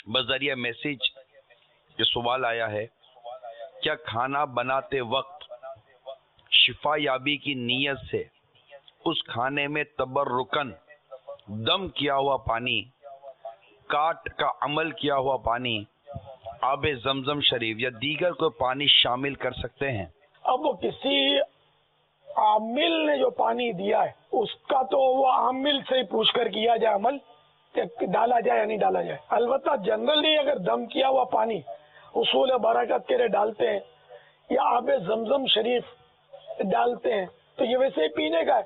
بذریعہ میسیج یہ سوال آیا ہے، کیا کھانا بناتے وقت شفا یابی کی نیت سے اس کھانے میں تبرکن دم کیا ہوا پانی، کاٹ کا عمل کیا ہوا پانی، آب زمزم شریف یا دیگر کوئی پانی شامل کر سکتے ہیں؟ اب وہ کسی عامل نے جو پانی دیا ہے اس کا تو وہ عامل سے ہی پوچھ کر کیا جائے عمل کہ ڈالا جائے یا نہیں ڈالا جائے. البتہ جنرلی اگر دم کیا ہوا پانی اصول برکت کے لیے ڈالتے ہیں یا آب زمزم شریف ڈالتے ہیں تو یہ ویسے ہی پینے کا ہے،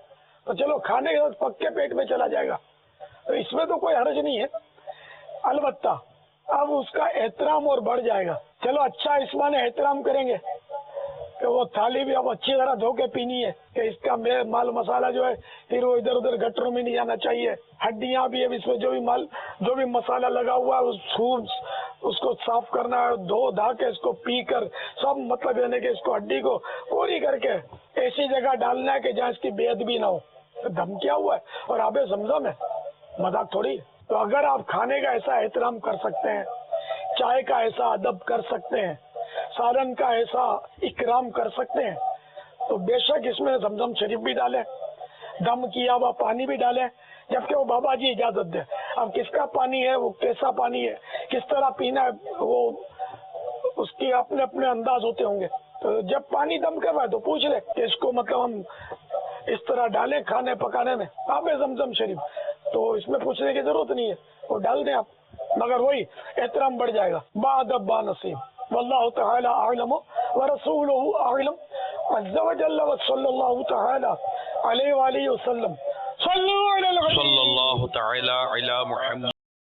تو چلو کھانے کے وقت پکے پیٹ میں چلا جائے گا، تو اس میں تو کوئی حرج نہیں ہے. البتہ اب اس کا احترام اور بڑھ جائے گا. چلو اچھا اس معنی احترام کریں گے کہ وہ تھالی بھی اب اچھی طرح دھو کے پینی ہے کہ اس کا مال مسالہ جو ہے پھر وہ ادھر ادھر گٹروں میں نہیں جانا چاہیے. ہڈیاں بھی اب اس میں جو بھی مسالہ لگا ہوا ہے اس کو صاف کرنا ہے، دھو دھا کے اس کو پی کر سب مطلب یعنی کہ اس کو ہڈی کو پوری کر کے ایسی جگہ ڈالنا ہے کہ جہاں اس کی بے ادبی نہ ہو. دم کیا ہوا ہے اور آب زمزم ہے، مذاق تھوڑی ہے. تو اگر آپ کھانے کا ایسا احترام کر سکتے ہیں، چائے کا ایسا ادب کر سکتے ہیں، سالن کا ایسا اکرام کر سکتے ہیں، تو بے شک اس میں زمزم شریف بھی ڈالیں، دم کیا ہوا پانی بھی ڈالیں، جبکہ وہ بابا جی اجازت دے. اب کس کا پانی ہے، وہ کیسا پانی ہے، کس طرح پینا ہے، وہ اس کی اپنے اپنے انداز ہوتے ہوں گے. تو جب پانی دم کر رہا ہے تو پوچھ لے کہ اس کو مطلب ہم اس طرح ڈالیں کھانے پکانے میں آب زمزم شریف، تو اس میں پوچھنے کی ضرورت نہیں ہے، وہ ڈال دیں آپ، مگر وہی احترام بڑھ جائے گا. بادب با نصیب واللہ تعالی اعلم ورسولہ اعلم عز وجل وصلی اللہ تعالی علیہ وآلہ وسلم. صلو علی صلی الحبیب اللہ تعالی علی محمد.